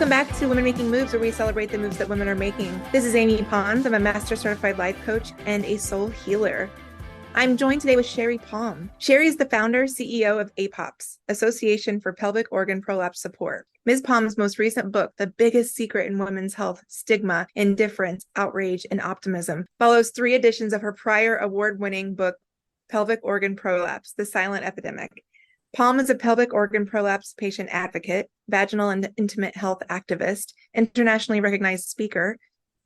Welcome back to Women Making Moves, where we celebrate the moves that women are making. This is Amy Pons. I'm a Master Certified Life Coach and a soul healer. I'm joined today with Sherry Palm. Sherry is the founder, CEO of APOPS, Association for Pelvic Organ Prolapse Support. Ms. Palm's most recent book, The Biggest Secret in Women's Health, Stigma, Indifference, Outrage, and Optimism, follows 3 editions of her prior award-winning book, Pelvic Organ Prolapse, The Silent Epidemic. Palm is a pelvic organ prolapse patient advocate, vaginal and intimate health activist, internationally recognized speaker,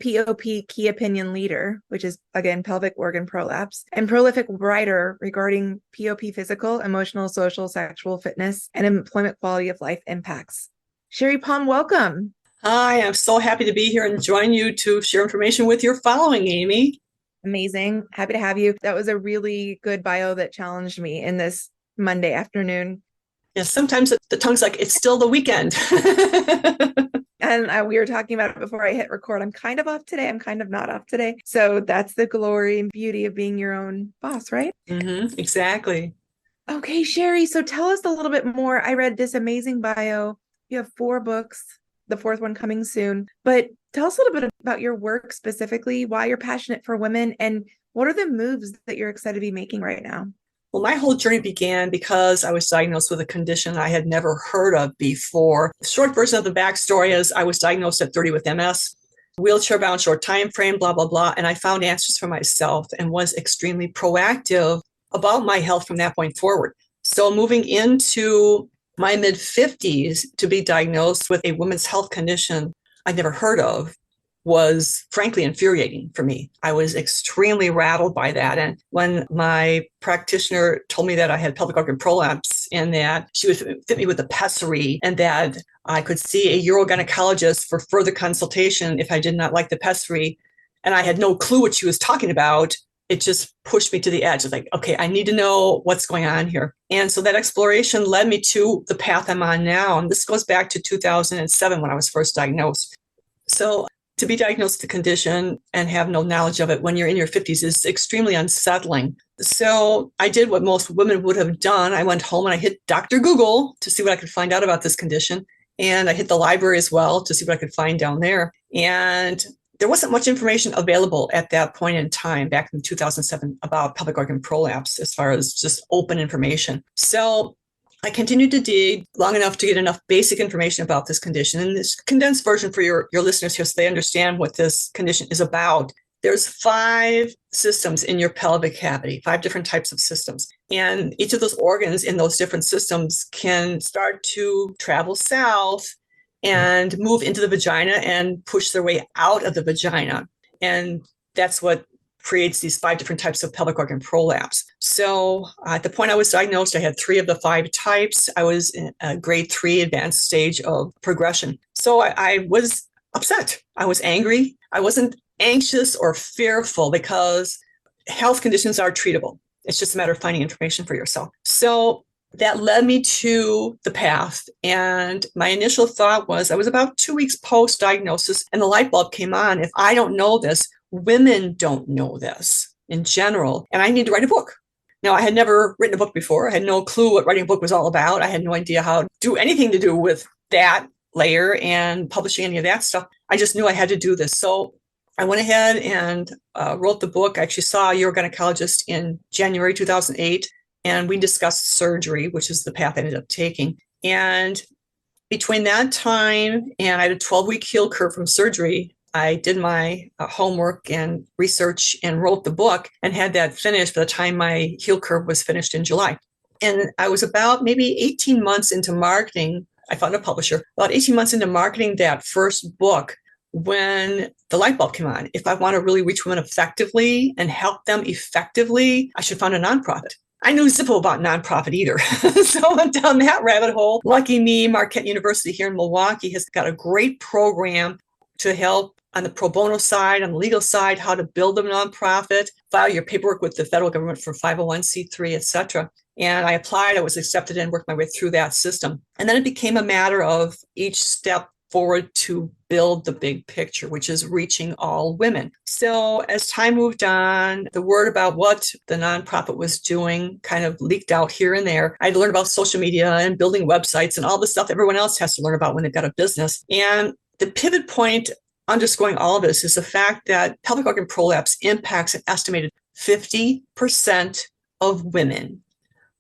POP key opinion leader, which is, again, pelvic organ prolapse, and prolific writer regarding POP physical, emotional, social, sexual fitness, and employment quality of life impacts. Sherry Palm, welcome. Hi, I'm so happy to be here and join you to share information with your following, Amy. Amazing. Happy to have you. That was a really good bio that challenged me in this Monday afternoon. Yeah, sometimes the tongue's like, it's still the weekend. And we were talking about it before I hit record. I'm kind of off today. I'm kind of not off today. So that's the glory and beauty of being your own boss, right? Mm-hmm, exactly. Okay, Sherry. So tell us a little bit more. I read this amazing bio. You have 4 books, the 4th one coming soon. But tell us a little bit about your work specifically, why you're passionate for women, and what are the moves that you're excited to be making right now? Well, my whole journey began because I was diagnosed with a condition I had never heard of before. The short version of the backstory is I was diagnosed at 30 with MS, wheelchair-bound, short time frame, blah, blah, blah. And I found answers for myself and was extremely proactive about my health from that point forward. So moving into my mid-50s to be diagnosed with a women's health condition I'd never heard of was frankly infuriating for me. I was extremely rattled by that. And when my practitioner told me that I had pelvic organ prolapse and that she would fit me with a pessary and that I could see a urogynecologist for further consultation if I did not like the pessary, and I had no clue what she was talking about, it just pushed me to the edge. It's like, okay, I need to know what's going on here. And so that exploration led me to the path I'm on now. And this goes back to 2007 when I was first diagnosed. So to be diagnosed with a condition and have no knowledge of it when you're in your 50s is extremely unsettling. So I did what most women would have done. I went home and I hit Dr. Google to see what I could find out about this condition. And I hit the library as well to see what I could find down there. And there wasn't much information available at that point in time, back in 2007, about pelvic organ prolapse as far as just open information. So I continued to dig long enough to get enough basic information about this condition. And this condensed version for your listeners here so they understand what this condition is about. There's 5 systems in your pelvic cavity, 5 different types of systems. And each of those organs in those different systems can start to travel south and move into the vagina and push their way out of the vagina. And that's what creates these 5 different types of pelvic organ prolapse. So at the point I was diagnosed, I had 3 of the 5 types. I was in a grade 3 advanced stage of progression. So I was upset. I was angry. I wasn't anxious or fearful because health conditions are treatable. It's just a matter of finding information for yourself. So that led me to the path. And my initial thought was I was about 2 weeks post-diagnosis and the light bulb came on. If I don't know this, women don't know this in general, and I need to write a book. Now, I had never written a book before. I had no clue what writing a book was all about. I had no idea how to do anything to do with that layer and publishing any of that stuff. I just knew I had to do this. So I went ahead and wrote the book. I actually saw a urogynecologist in January 2008, and we discussed surgery, which is the path I ended up taking. And between that time and I had a 12-week heal curve from surgery, I did my homework and research and wrote the book and had that finished by the time my heal curve was finished in July. And I was about maybe 18 months into marketing. I found a publisher about 18 months into marketing that first book when the light bulb came on. If I want to really reach women effectively and help them effectively, I should found a nonprofit. I knew zippo about nonprofit either. So I went down that rabbit hole. Lucky me, Marquette University here in Milwaukee has got a great program to help on the pro bono side, on the legal side, how to build a nonprofit, file your paperwork with the federal government for 501c3, et cetera. And I applied, I was accepted and worked my way through that system. And then it became a matter of each step forward to build the big picture, which is reaching all women. So as time moved on, the word about what the nonprofit was doing kind of leaked out here and there. I learned about social media and building websites and all the stuff everyone else has to learn about when they've got a business. And the pivot point underscoring all of this is the fact that pelvic organ prolapse impacts an estimated 50% of women,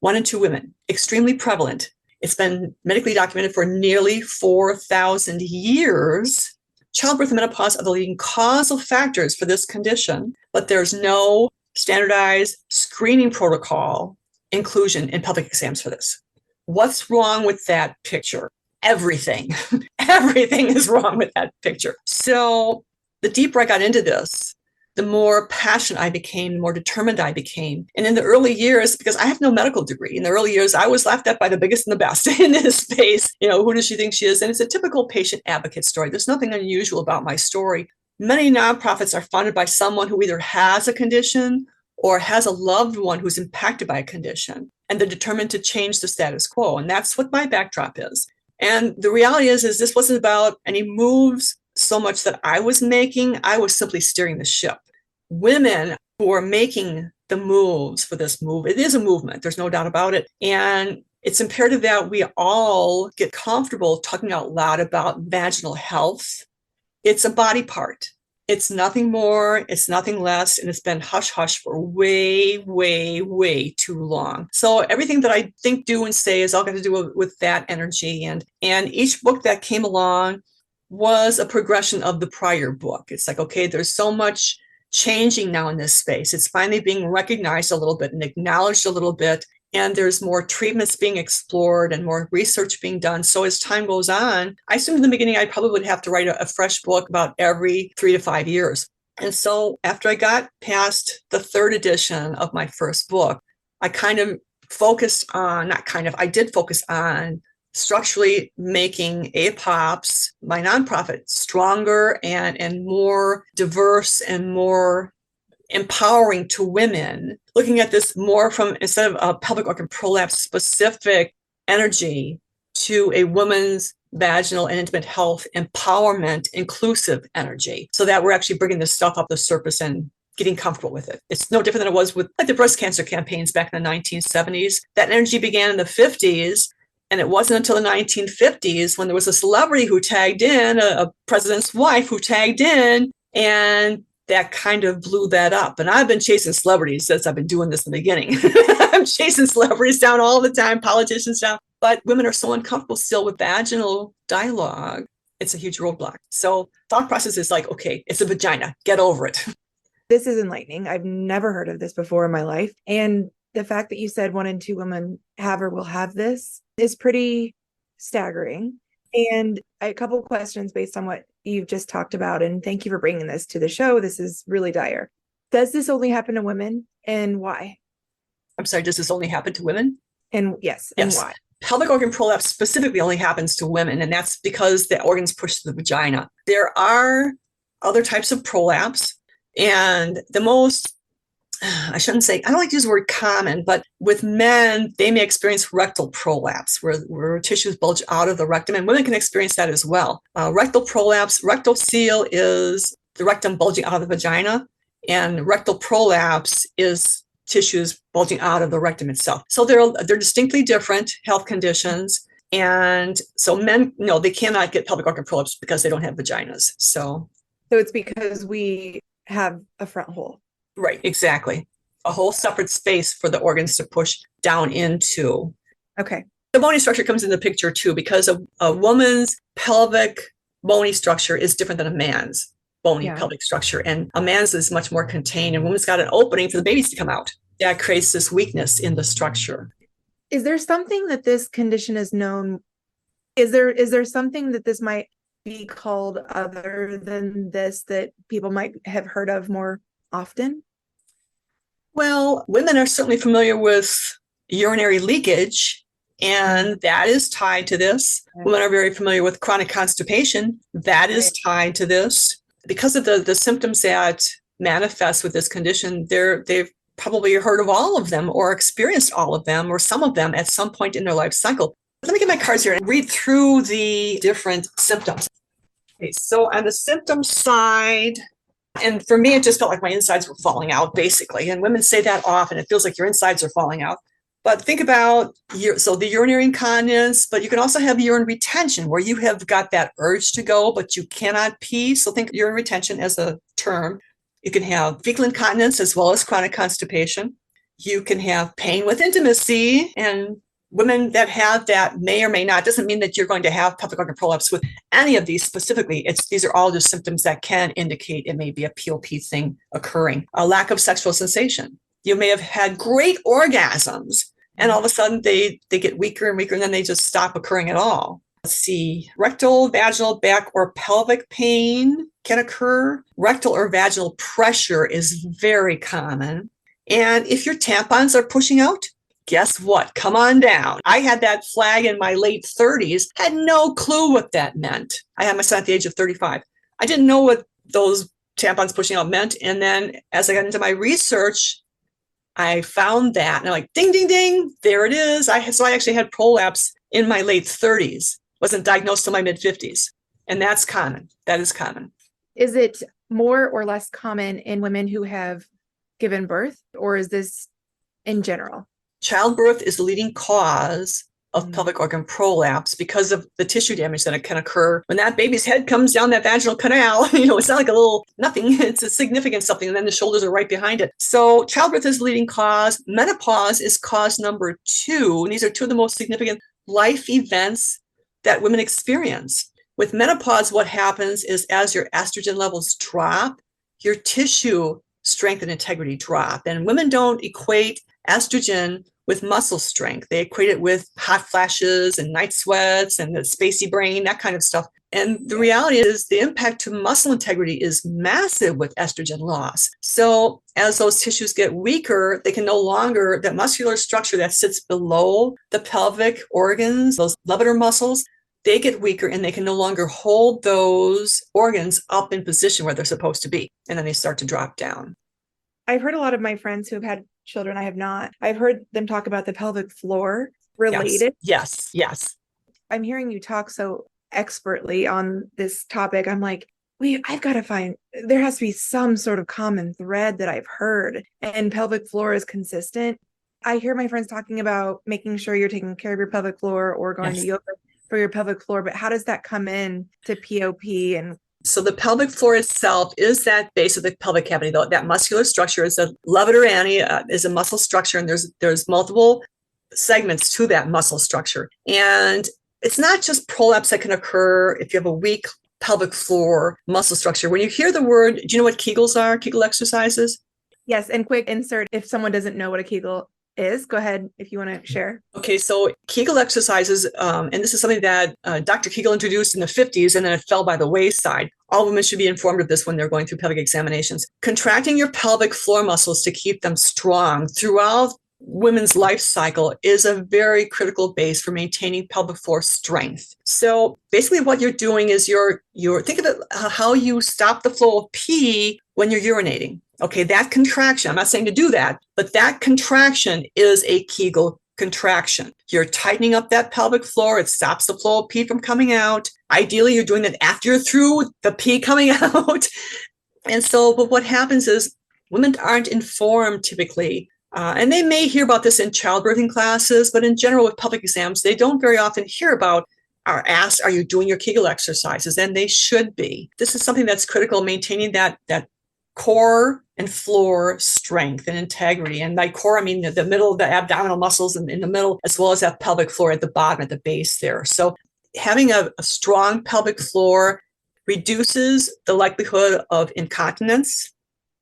1 in 2 women, extremely prevalent. It's been medically documented for nearly 4,000 years. Childbirth and menopause are the leading causal factors for this condition, but there's no standardized screening protocol inclusion in pelvic exams for this. What's wrong with that picture? Everything. Everything is wrong with that picture. So the deeper I got into this, the more passionate I became, the more determined I became. And in the early years, because I have no medical degree, in the early years, I was laughed at by the biggest and the best in this space. Who does she think she is? And it's a typical patient advocate story. There's nothing unusual about my story. Many nonprofits are funded by someone who either has a condition or has a loved one who's impacted by a condition, and they're determined to change the status quo. And that's what my backdrop is. And the reality is this wasn't about any moves so much that I was making. I was simply steering the ship. Women who are making the moves for this move, it is a movement, there's no doubt about it. And it's imperative that we all get comfortable talking out loud about vaginal health. It's a body part. It's nothing more, it's nothing less, and it's been hush-hush for way, way, way too long. So everything that I think, do, and say is all got to do with that energy. And each book that came along was a progression of the prior book. It's like, okay, there's so much changing now in this space. It's finally being recognized a little bit and acknowledged a little bit. And there's more treatments being explored and more research being done. So as time goes on, I assumed in the beginning I probably would have to write a fresh book about every 3 to 5 years. And so after I got past the 3rd edition of my first book, I did focus on structurally making APOPs, my nonprofit, stronger and more diverse and more empowering to women, looking at this more from, instead of a pelvic organ prolapse specific energy, to a woman's vaginal and intimate health empowerment inclusive energy, so that we're actually bringing this stuff up the surface and getting comfortable with it. It's no different than it was with like the breast cancer campaigns back in the 1970s. That energy began in the 50s. And it wasn't until the 1950s when there was a celebrity who tagged in, a president's wife who tagged in, and that kind of blew that up. And I've been chasing celebrities since I've been doing this in the beginning. I'm chasing celebrities down all the time, politicians down. But women are so uncomfortable still with vaginal dialogue. It's a huge roadblock. So thought process is like, okay, it's a vagina. Get over it. This is enlightening. I've never heard of this before in my life. And the fact that you said 1 in 2 women have or will have this is pretty staggering. And a couple of questions based on what you've just talked about. And thank you for bringing this to the show. This is really dire. Does this only happen to women, and why? I'm sorry, does this only happen to women? And yes. And why? Pelvic organ prolapse specifically only happens to women, and that's because the organs push to the vagina. There are other types of prolapse, and the most, I don't like to use the word common, but with men, they may experience rectal prolapse, where tissues bulge out of the rectum, and women can experience that as well. Rectal prolapse, rectal seal is the rectum bulging out of the vagina, and rectal prolapse is tissues bulging out of the rectum itself. So they're distinctly different health conditions. And so men, no, they cannot get pelvic organ prolapse because they don't have vaginas. So it's because we have a front hole. Right, exactly. A whole separate space for the organs to push down into. Okay. The bony structure comes into the picture too, because a woman's pelvic bony structure is different than a man's bony pelvic structure. And a man's is much more contained, and a woman's got an opening for the babies to come out. That creates this weakness in the structure. Is there something that this condition is known? Is there something that this might be called other than this that people might have heard of more often? Well, women are certainly familiar with urinary leakage, and that is tied to this. Right. Women are very familiar with chronic constipation. That is tied to this. Because of the symptoms that manifest with this condition, they've probably heard of all of them or experienced all of them or some of them at some point in their life cycle. Let me get my cards here and read through the different symptoms. Okay, so on the symptom side, and for me, it just felt like my insides were falling out, basically. And women say that often. It feels like your insides are falling out. But think about the urinary incontinence, but you can also have urine retention where you have got that urge to go, but you cannot pee. So think urine retention as a term. You can have fecal incontinence as well as chronic constipation. You can have pain with intimacy, and women that have that may or may not, doesn't mean that you're going to have pelvic organ prolapse with any of these specifically. These are all just symptoms that can indicate it may be a POP thing occurring. A lack of sexual sensation. You may have had great orgasms, and all of a sudden they get weaker and weaker, and then they just stop occurring at all. Let's see, rectal, vaginal, back, or pelvic pain can occur. Rectal or vaginal pressure is very common. And if your tampons are pushing out, guess what? Come on down. I had that flag in my late 30s, had no clue what that meant. I had my son at the age of 35. I didn't know what those tampons pushing out meant. And then as I got into my research, I found that, and I'm like, ding, ding, ding, there it is. So I actually had prolapse in my late 30s, wasn't diagnosed till my mid 50s. And that's common. That is common. Is it more or less common in women who have given birth, or is this in general? Childbirth is the leading cause of pelvic organ prolapse because of the tissue damage that can occur when that baby's head comes down that vaginal canal. It's not like a little nothing, it's a significant something, and then the shoulders are right behind it. So childbirth is the leading cause. Menopause is cause number 2, and these are 2 of the most significant life events that women experience. With menopause, what happens is as your estrogen levels drop, your tissue strength and integrity drop. And women don't equate estrogen with muscle strength. They equate it with hot flashes and night sweats and the spacey brain, that kind of stuff. And the reality is the impact to muscle integrity is massive with estrogen loss. So as those tissues get weaker, they can no longer, that muscular structure that sits below the pelvic organs, those levator muscles, they get weaker and they can no longer hold those organs up in position where they're supposed to be. And then they start to drop down. I've heard a lot of my friends who have had children. I have not. I've heard them talk about the pelvic floor related. Yes. I'm hearing you talk so expertly on this topic. I'm like, wait, I've got to find, there has to be some sort of common thread that I've heard, and pelvic floor is consistent. I hear my friends talking about making sure you're taking care of your pelvic floor or going to yoga for your pelvic floor, but how does that come in to POP? And so the pelvic floor itself is that base of the pelvic cavity, though. That muscular structure is a levator ani, is a muscle structure, and there's multiple segments to that muscle structure. And it's not just prolapse that can occur if you have a weak pelvic floor muscle structure. When you hear the word, do you know what Kegels are? Kegel exercises? Yes, and quick insert, if someone doesn't know what a Kegel is, go ahead if you want to share. Okay, so Kegel exercises, and this is something that Dr. Kegel introduced in the 50s, and then it fell by the wayside. All women should be informed of this when they're going through pelvic examinations. Contracting your pelvic floor muscles to keep them strong throughout women's life cycle is a very critical base for maintaining pelvic floor strength. So basically what you're doing is you're think of it how you stop the flow of pee when you're urinating. Okay, that contraction, I'm not saying to do that, but that contraction is a Kegel contraction. You're tightening up that pelvic floor. It stops the flow of pee from coming out. Ideally, you're doing that after you're through the pee coming out. And so, but what happens is women aren't informed typically, and they may hear about this in childbirthing classes, but in general with pelvic exams, they don't very often hear about are asked, are you doing your Kegel exercises? And they should be. This is something that's critical, maintaining that core and floor strength and integrity. And by core, I mean the middle, the abdominal muscles in the middle, as well as that pelvic floor at the bottom, at the base there. So having a strong pelvic floor reduces the likelihood of incontinence,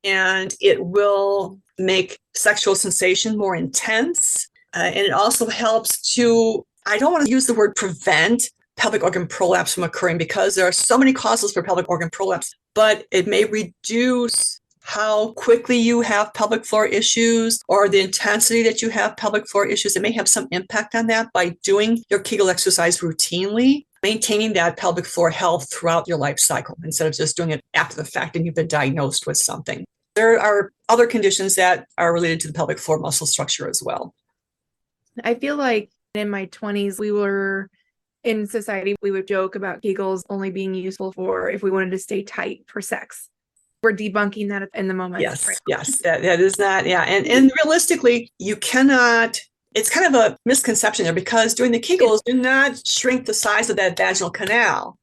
and it will make sexual sensation more intense. And it also helps to, I don't want to use the word prevent pelvic organ prolapse from occurring because there are so many causes for pelvic organ prolapse, but it may reduce how quickly you have pelvic floor issues or the intensity that you have pelvic floor issues. It may have some impact on that by doing your Kegel exercise routinely, maintaining that pelvic floor health throughout your life cycle instead of just doing it after the fact and you've been diagnosed with something. There are other conditions that are related to the pelvic floor muscle structure as well. I feel like in my 20s, we were In society, we would joke about Kegels only being useful for if we wanted to stay tight for sex. We're debunking that in the moment. Yes, right? Yes, that is not, yeah. And realistically, you cannot, it's kind of a misconception there because doing the Kegels do not shrink the size of that vaginal canal.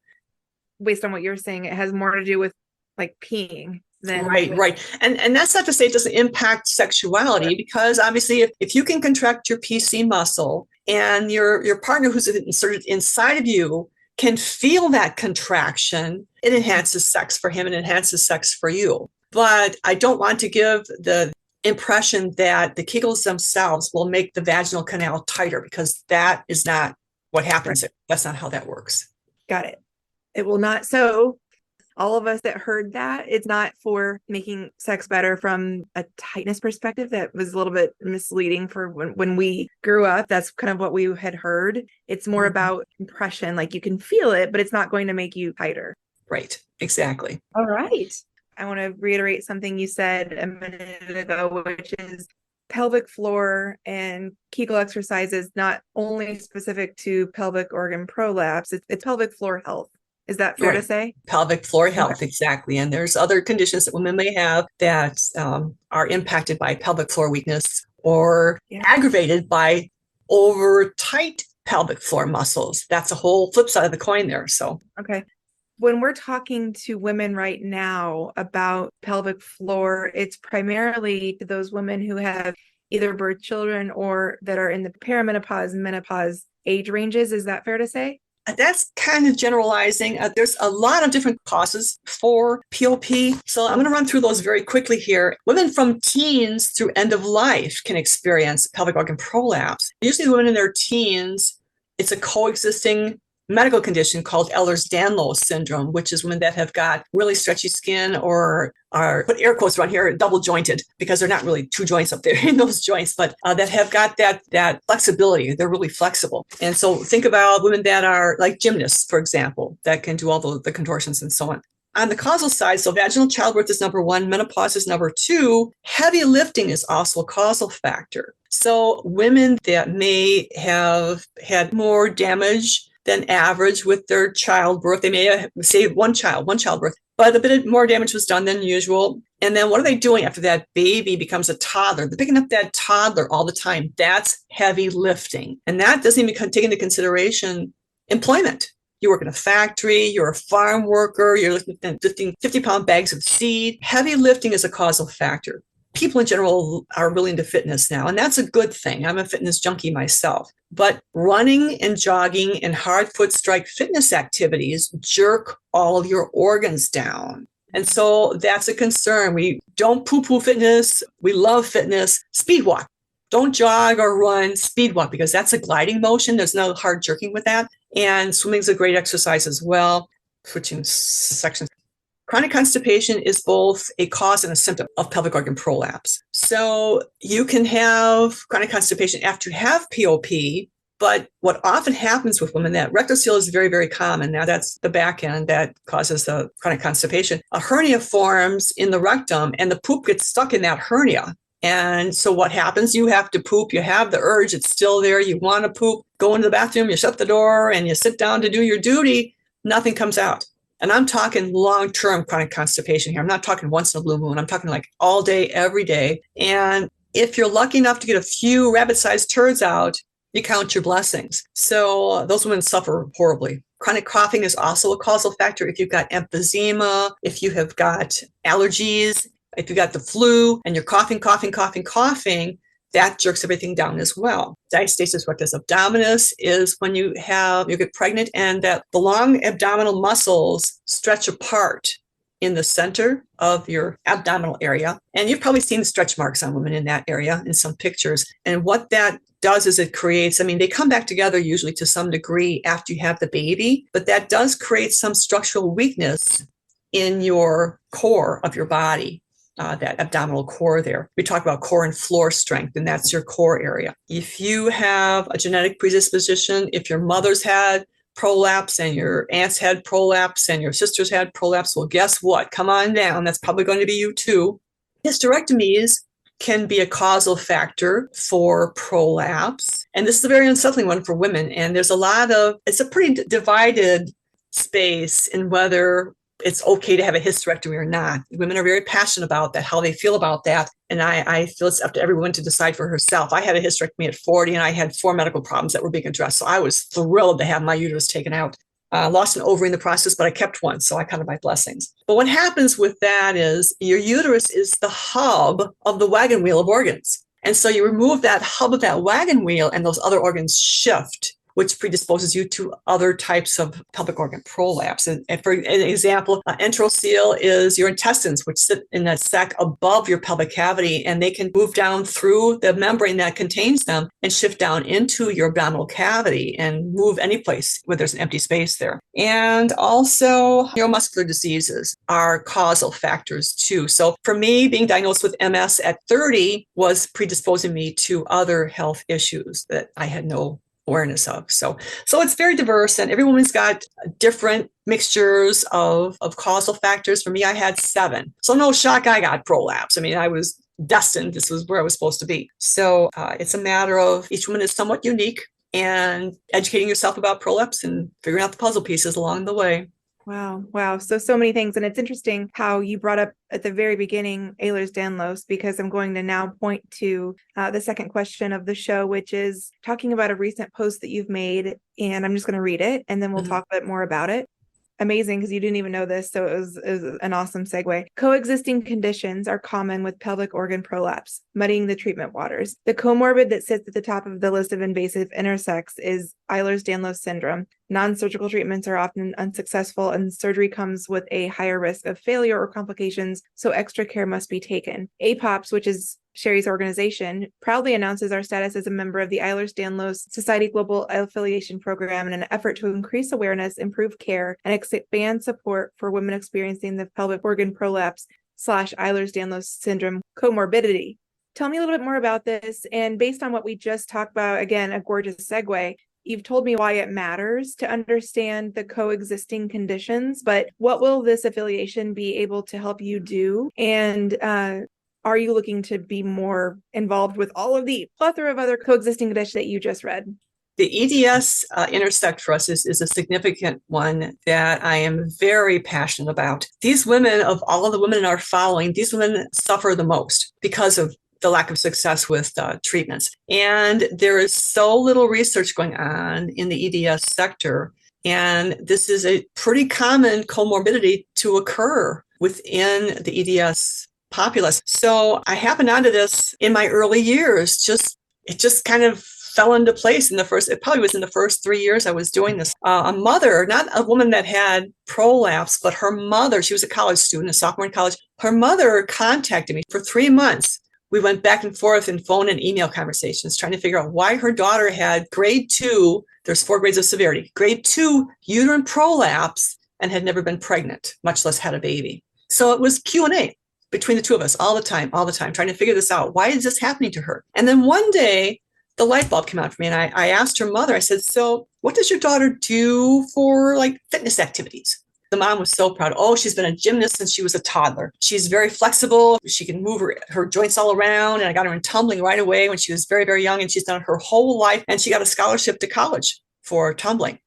Based on what you're saying, it has more to do with like peeing. Right. And that's not to say it doesn't impact sexuality, because obviously if you can contract your PC muscle and your partner who's inserted inside of you can feel that contraction, it enhances sex for him and enhances sex for you. But I don't want to give the impression that the Kegels themselves will make the vaginal canal tighter, because that is not what happens. Right. That's not how that works. Got it. It will not. So all of us that heard that, it's not for making sex better from a tightness perspective. That was a little bit misleading for when we grew up. That's kind of what we had heard. It's more about compression, like you can feel it, but it's not going to make you tighter. Right. Exactly. All right. I want to reiterate something you said a minute ago, which is pelvic floor and Kegel exercises, not only specific to pelvic organ prolapse, it's pelvic floor health. Is that fair to say? Pelvic floor health, okay. Exactly. And there's other conditions that women may have that are impacted by pelvic floor weakness or aggravated by over tight pelvic floor muscles. That's a whole flip side of the coin there. So, okay. When we're talking to women right now about pelvic floor, it's primarily to those women who have either birth children or that are in the perimenopause, menopause age ranges. Is that fair to say? That's kind of generalizing. There's a lot of different causes for POP. So I'm going to run through those very quickly here. Women from teens through end of life can experience pelvic organ prolapse. Usually women in their teens, it's a coexisting medical condition called Ehlers-Danlos syndrome, which is women that have got really stretchy skin or are, put air quotes around here, double jointed, because they're not really two joints up there in those joints, but that have got that flexibility. They're really flexible. And so think about women that are like gymnasts, for example, that can do all the contortions and so on. On the causal side, so vaginal childbirth is number one, menopause is number two. Heavy lifting is also a causal factor. So women that may have had more damage than average with their childbirth, they may have, say, one childbirth, but a bit more damage was done than usual. And then what are they doing after that baby becomes a toddler? They're picking up that toddler all the time. That's heavy lifting. And that doesn't even take into consideration employment. You work in a factory, you're a farm worker, you're lifting 50-pound bags of seed. Heavy lifting is a causal factor. People in general are really into fitness now, and that's a good thing. I'm a fitness junkie myself. But running and jogging and hard foot strike fitness activities jerk all of your organs down. And so that's a concern. We don't poo-poo fitness. We love fitness. Speed walk. Don't jog or run, speed walk, because that's a gliding motion. There's no hard jerking with that. And swimming is a great exercise as well. Switching sections. Chronic constipation is both a cause and a symptom of pelvic organ prolapse. So you can have chronic constipation after you have POP, but what often happens with women, that rectocele is very, very common. Now that's the back end that causes the chronic constipation. A hernia forms in the rectum and the poop gets stuck in that hernia. And so what happens? You have to poop. You have the urge. It's still there. You want to poop. Go into the bathroom. You shut the door and you sit down to do your duty. Nothing comes out. And I'm talking long-term chronic constipation here. I'm not talking once in a blue moon. I'm talking like all day, every day. And if you're lucky enough to get a few rabbit-sized turds out, you count your blessings. So those women suffer horribly. Chronic coughing is also a causal factor. If you've got emphysema, if you have got allergies, if you've got the flu and you're coughing, that jerks everything down as well. Diastasis rectus abdominis is when you get pregnant and that the long abdominal muscles stretch apart in the center of your abdominal area. And you've probably seen stretch marks on women in that area in some pictures. And what that does is it creates, they come back together usually to some degree after you have the baby, but that does create some structural weakness in your core of your body. That abdominal core there. We talk about core and floor strength, and that's your core area. If you have a genetic predisposition, if your mother's had prolapse and your aunts had prolapse and your sisters had prolapse, well, guess what? Come on down. That's probably going to be you too. Hysterectomies can be a causal factor for prolapse. And this is a very unsettling one for women. And it's a pretty divided space in whether it's okay to have a hysterectomy or not. Women are very passionate about that, how they feel about that. And I feel it's up to every woman to decide for herself. I had a hysterectomy at 40 and I had 4 medical problems that were being addressed. So I was thrilled to have my uterus taken out. Lost an ovary in the process, but I kept one. So I counted my blessings. But what happens with that is your uterus is the hub of the wagon wheel of organs. And so you remove that hub of that wagon wheel and those other organs shift, which predisposes you to other types of pelvic organ prolapse. And for an example, enterocoel is your intestines, which sit in that sac above your pelvic cavity, and they can move down through the membrane that contains them and shift down into your abdominal cavity and move any place where there's an empty space there. And also neuromuscular diseases are causal factors too. So for me, being diagnosed with MS at 30 was predisposing me to other health issues that I had no awareness of. So it's very diverse, and every woman's got different mixtures of causal factors. For me, I had 7. So no shock I got prolapse. I mean, I was destined. This was where I was supposed to be. So it's a matter of each woman is somewhat unique, and educating yourself about prolapse and figuring out the puzzle pieces along the way. Wow. So many things. And it's interesting how you brought up at the very beginning Ehlers-Danlos, because I'm going to now point to the second question of the show, which is talking about a recent post that you've made. And I'm just going to read it and then we'll talk a bit more about it. Amazing, because you didn't even know this. So it was an awesome segue. Coexisting conditions are common with pelvic organ prolapse, muddying the treatment waters. The comorbid that sits at the top of the list of invasive intersex is Ehlers-Danlos syndrome. Non-surgical treatments are often unsuccessful, and surgery comes with a higher risk of failure or complications, so extra care must be taken. APOPS, which is Sherry's organization, proudly announces our status as a member of the Ehlers-Danlos Society Global Affiliation Program in an effort to increase awareness, improve care, and expand support for women experiencing the pelvic organ prolapse / Ehlers-Danlos syndrome comorbidity. Tell me a little bit more about this. And based on what we just talked about, again, a gorgeous segue, you've told me why it matters to understand the coexisting conditions, but what will this affiliation be able to help you do? And are you looking to be more involved with all of the plethora of other coexisting conditions that you just read? The EDS intersect for us is a significant one that I am very passionate about. These women, of all of the women in our following, these women suffer the most because of the lack of success with treatments. And there is so little research going on in the EDS sector. And this is a pretty common comorbidity to occur within the EDS populace. So I happened onto this in my early years. It just kind of fell into place it probably was in the first 3 years I was doing this. A mother, not a woman that had prolapse, but her mother, she was a college student, a sophomore in college. Her mother contacted me for 3 months. We went back and forth in phone and email conversations trying to figure out why her daughter had grade 2, there's 4 grades of severity, grade 2 uterine prolapse, and had never been pregnant, much less had a baby. So it was Q&A between the two of us all the time, trying to figure this out. Why is this happening to her? And then one day, the light bulb came on for me, and I asked her mother, I said, so what does your daughter do for fitness activities? The mom was so proud. Oh, she's been a gymnast since she was a toddler. She's very flexible. She can move her joints all around. And I got her in tumbling right away when she was very, very young. And she's done it her whole life. And she got a scholarship to college for tumbling.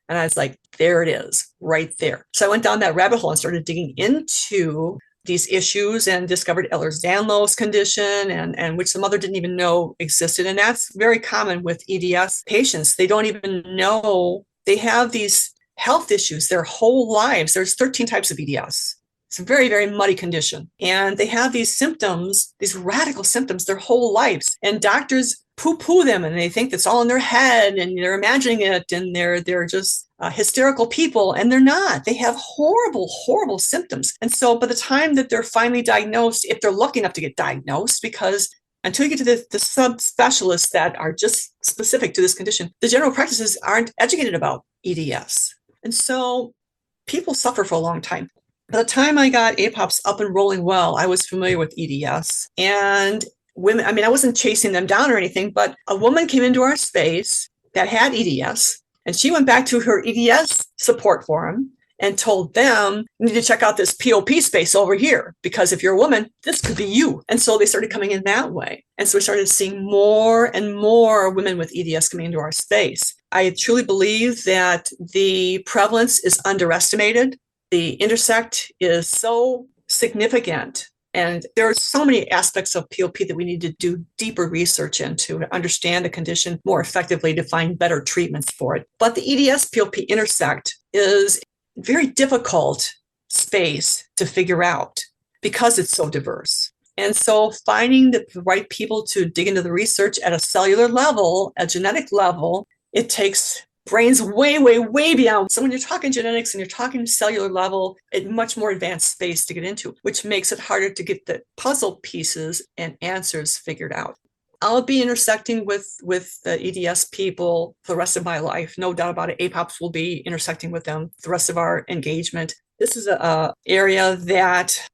And I was like, there it is, right there. So I went down that rabbit hole and started digging into these issues and discovered Ehlers-Danlos condition, and which the mother didn't even know existed. And that's very common with EDS patients. They don't even know they have these health issues their whole lives. There's 13 types of EDS. It's a very, very muddy condition. And they have these symptoms, these radical symptoms their whole lives. And doctors poo-poo them, and they think it's all in their head, and they're imagining it, and they're just hysterical people, and they're not. They have horrible, horrible symptoms. And so by the time that they're finally diagnosed, if they're lucky enough to get diagnosed, because until you get to the subspecialists that are just specific to this condition, the general practices aren't educated about EDS. And so people suffer for a long time. By the time I got APOPs up and rolling well, I was familiar with EDS. And women, I wasn't chasing them down or anything, but a woman came into our space that had EDS, and she went back to her EDS support forum and told them, you need to check out this POP space over here, because if you're a woman, this could be you. And so they started coming in that way. And so we started seeing more and more women with EDS coming into our space. I truly believe that the prevalence is underestimated. The intersect is so significant. And there are so many aspects of POP that we need to do deeper research into to understand the condition more effectively, to find better treatments for it. But the EDS POP intersect is a very difficult space to figure out because it's so diverse. And so finding the right people to dig into the research at a cellular level, a genetic level, it takes brains way, way, way beyond. So when you're talking genetics and you're talking cellular level, it's much more advanced space to get into, which makes it harder to get the puzzle pieces and answers figured out. I'll be intersecting with the EDS people for the rest of my life. No doubt about it. APOPs will be intersecting with them the rest of our engagement. This is an area that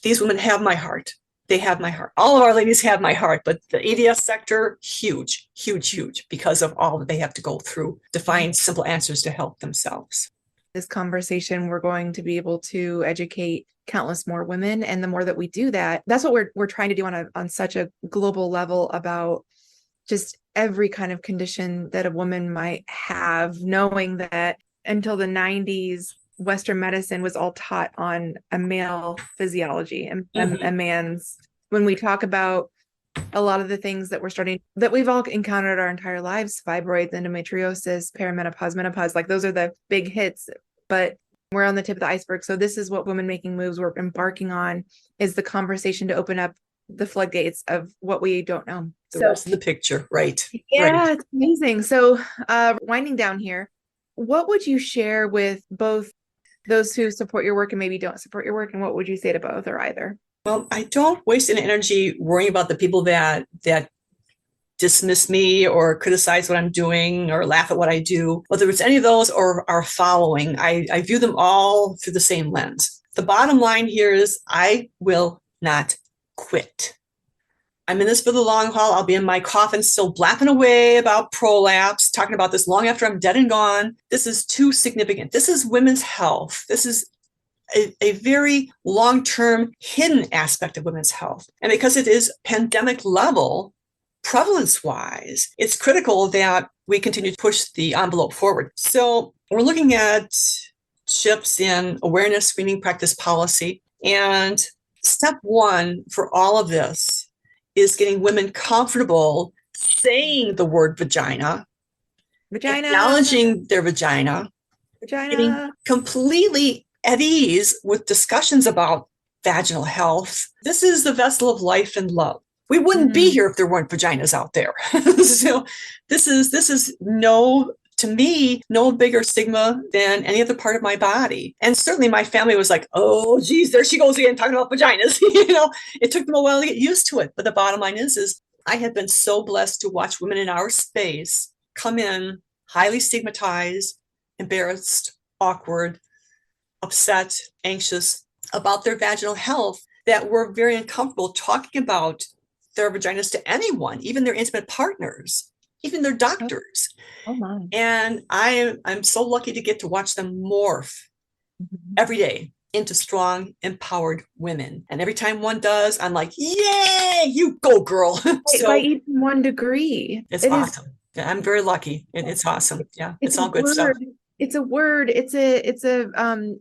these women have my heart. They have my heart. All of our ladies have my heart, but the EDS sector, huge, huge, huge, because of all that they have to go through to find simple answers to help themselves. This conversation, we're going to be able to educate countless more women. And the more that we do that, that's what we're trying to do on such a global level about just every kind of condition that a woman might have, knowing that until the 90s, Western medicine was all taught on a male physiology and a man's. When we talk about a lot of the things that we've all encountered our entire lives, fibroids, endometriosis, perimenopause, menopause, like those are the big hits, but we're on the tip of the iceberg. So this is what Women Making Moves we're embarking on, is the conversation to open up the floodgates of what we don't know. The rest of the picture, right? Yeah, right. It's amazing. So winding down here, what would you share with both those who support your work and maybe don't support your work? And what would you say to both or either? Well, I don't waste any energy worrying about the people that dismiss me or criticize what I'm doing or laugh at what I do. Whether it's any of those or are following, I view them all through the same lens. The bottom line here is I will not quit. I'm in this for the long haul. I'll be in my coffin still blapping away about prolapse, talking about this long after I'm dead and gone. This is too significant. This is women's health. This is a very long-term hidden aspect of women's health. And because it is pandemic level, prevalence-wise, it's critical that we continue to push the envelope forward. So we're looking at shifts in awareness, screening, practice, policy. And step one for all of this is getting women comfortable saying the word vagina, acknowledging their vagina, getting completely at ease with discussions about vaginal health. This is the vessel of life and love. We wouldn't be here if there weren't vaginas out there. So this is to me, no bigger stigma than any other part of my body. And certainly my family was like, oh, geez, there she goes again, talking about vaginas. It took them a while to get used to it. But the bottom line is I have been so blessed to watch women in our space come in highly stigmatized, embarrassed, awkward, upset, anxious about their vaginal health, that were very uncomfortable talking about their vaginas to anyone, even their intimate partners, even their doctors. Oh my. And I'm so lucky to get to watch them morph every day into strong, empowered women. And every time one does, I'm like, yay, you go, girl. By even 1 degree. It's awesome. Yeah, I'm very lucky. It's awesome. Yeah, it's all good stuff. It's a word. It's a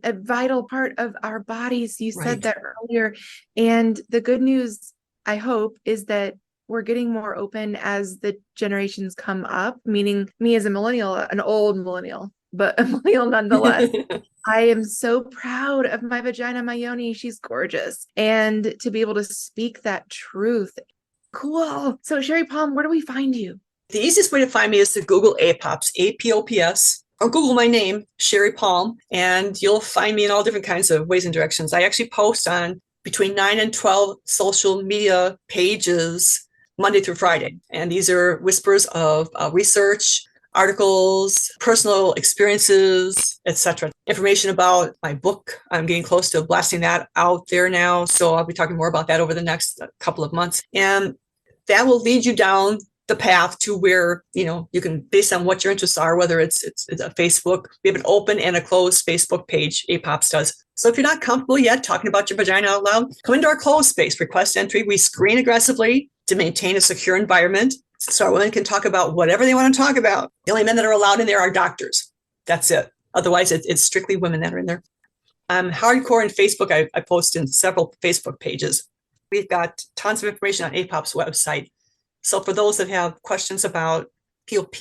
vital part of our bodies. You said that earlier. And the good news, I hope, is that we're getting more open as the generations come up, meaning me as a millennial, an old millennial, but a millennial nonetheless. I am so proud of my vagina, my yoni. She's gorgeous. And to be able to speak that truth. Cool. So Sherry Palm, where do we find you? The easiest way to find me is to Google APOPs, APOPS, or Google my name, Sherry Palm, and you'll find me in all different kinds of ways and directions. I actually post on between 9 and 12 social media pages Monday through Friday. And these are whispers of research, articles, personal experiences, etc. Information about my book. I'm getting close to blasting that out there now. So I'll be talking more about that over the next couple of months. And that will lead you down the path to where, you can, based on what your interests are, whether it's a Facebook, we have an open and a closed Facebook page, APOPS does. So if you're not comfortable yet talking about your vagina out loud, come into our closed space, request entry. We screen aggressively to maintain a secure environment so our women can talk about whatever they want to talk about. The only men that are allowed in there are doctors. That's it. Otherwise, it's strictly women that are in there. I'm hardcore in Facebook. I post in several Facebook pages. We've got tons of information on APOP's website. So for those that have questions about POP,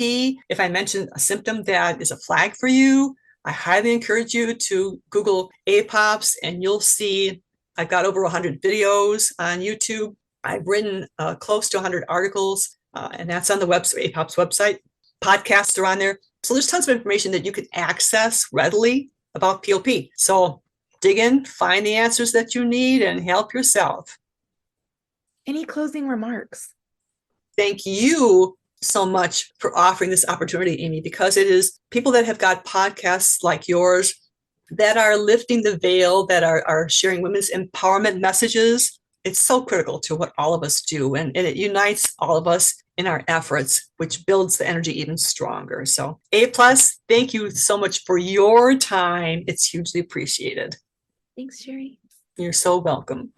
if I mention a symptom that is a flag for you, I highly encourage you to Google APOPs, and you'll see I've got over 100 videos on YouTube. I've written close to 100 articles, and that's on the website, APOP's website. Podcasts are on there. So there's tons of information that you can access readily about POP. So dig in, find the answers that you need, and help yourself. Any closing remarks? Thank you so much for offering this opportunity, Amy, because it is people that have got podcasts like yours that are lifting the veil, that are sharing women's empowerment messages. It's so critical to what all of us do, and it unites all of us in our efforts, which builds the energy even stronger. So A+, thank you so much for your time. It's hugely appreciated. Thanks, Sherry. You're so welcome.